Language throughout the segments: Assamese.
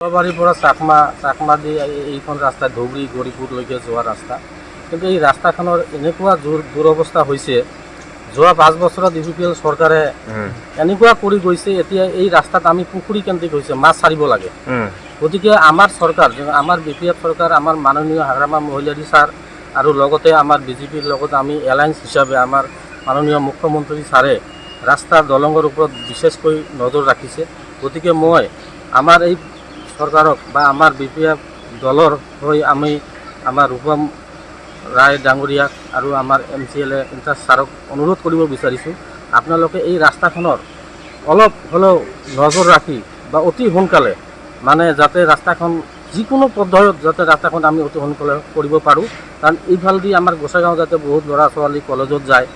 বাড়িৰ পৰা চাকমা দি এইখন ৰাস্তা ধুবুৰী গৌৰীপুৰলৈকে যোৱা ৰাস্তা। কিন্তু এই ৰাস্তাখনৰ এনেকুৱা দুৰৱস্থা হৈছে, যোৱা 5 বছৰত UPL চৰকাৰে এনেকুৱা কৰি গৈছে, এতিয়া এই ৰাস্তাত আমি পুখুৰী কেন্দ্ৰিক হৈছে, মাছ সাৰিব লাগে। গতিকে আমাৰ চৰকাৰ, আমাৰ BPF চৰকাৰ, আমাৰ মাননীয় হাগ্ৰামা মহিলাৰী ছাৰ আৰু লগতে আমাৰ BJPৰ লগত আমি এলায়েন্স হিচাপে আমাৰ মাননীয় মুখ্যমন্ত্ৰী ছাৰে ৰাস্তাৰ দলঙৰ ওপৰত বিশেষকৈ নজৰ ৰাখিছে। গতিকে মই আমাৰ এই চৰকাৰক বা আমাৰ BPF দলৰ হৈ আমি আমাৰ ৰূপম ৰায় ডাঙৰীয়াক আৰু আমাৰ MCLA ইনচাৰ্জ ছাৰক অনুৰোধ কৰিব বিচাৰিছোঁ, আপোনালোকে এই ৰাস্তাখনৰ অলপ হ'লেও নজৰ ৰাখি বা অতি সোনকালে মানে যাতে ৰাস্তাখন যিকোনো পদ্ধতিত যাতে ৰাস্তাখন আমি অতি সোনকালে কৰিব পাৰোঁ। কাৰণ এইফালেদি আমাৰ গোসাইগাঁও যাতে বহুত ল'ৰা ছোৱালী কলেজত যায়,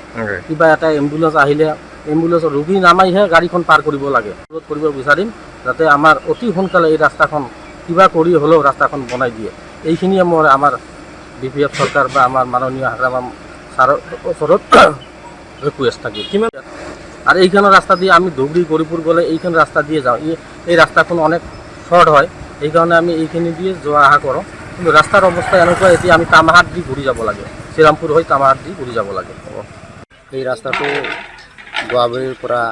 কিবা এটা এম্বুলেঞ্চ আহিলে এম্বুলেঞ্চৰ ৰোগী নামাইহে গাড়ীখন পাৰ কৰিব লাগে। অনুৰোধ কৰিব বিচাৰিম যাতে আমাৰ অতি সোনকালে এই ৰাস্তাখন কিবা কৰি হ'লেও ৰাস্তাখন বনাই দিয়ে। এইখিনিয়ে মোৰ আমাৰ BPF চৰকাৰ বা আমাৰ মাননীয় হাগ্ৰামা ছাৰৰ ওচৰত ৰিকুৱেষ্ট থাকে। কিমান আৰু এইখন ৰাস্তা দিয়ে আমি ধুবুৰী গৌৰীপুৰ গ'লে এইখন ৰাস্তা দিয়ে যাওঁ, এই ৰাস্তাখন অনেক শৰ্ট হয়, সেইকাৰণে আমি এইখিনি দিয়ে যোৱা অহা কৰোঁ। কিন্তু ৰাস্তাৰ অৱস্থা এনেকুৱা, এতিয়া আমি তামাহাট দি ঘূৰি যাব লাগে, শ্ৰীৰামপুৰ হৈ তামাহাট দি ঘূৰি যাব লাগে। এই ৰাস্তাটো গুৱাহাটীৰ পৰা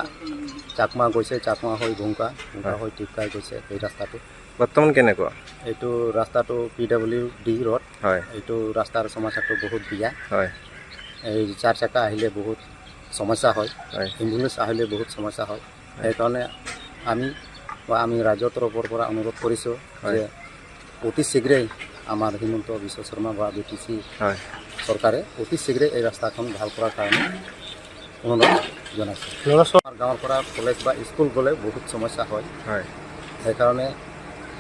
চাকমা গৈছে, চাকমা হৈ ভুংকা হৈ টিপকাই গৈছে। এই ৰাস্তাটো বৰ্তমান কেনেকুৱা? এইটো ৰাস্তাটো PWD ৰোড হয়। এইটো ৰাস্তাৰ সমস্যাটো বহুত বেয়া হয়। এই 4 চকা আহিলে বহুত সমস্যা হয়, এম্বুলেঞ্চ আহিলে বহুত সমস্যা হয়। সেইকাৰণে আমি ৰাজ্যৰ তৰফৰ পৰা অনুৰোধ কৰিছোঁ যে অতি শীঘ্ৰেই আমাৰ হিমন্ত বিশ্ব শৰ্মা বা BTC চৰকাৰে অতি শীঘ্ৰে এই ৰাস্তাখন ভাল কৰাৰ কাৰণে অনুৰোধ জনাইছোঁ। আমাৰ গাঁৱৰ পৰা কলেজ বা স্কুল গ'লে বহুত সমস্যা হয়। সেইকাৰণে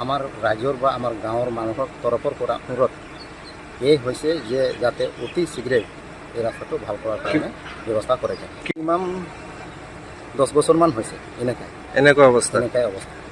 আমাৰ ৰাজ্যৰ বা আমাৰ গাঁৱৰ মানুহৰ তৰফৰ পৰা অনুৰোধ এই হৈছে যে যাতে অতি শীঘ্ৰেই এই ৰাস্তাটো ভাল কৰাৰ কাৰণে ব্যৱস্থা কৰে যায়। মিনিমাম 10 বছৰমান হৈছে এনেকুৱাই অৱস্থা।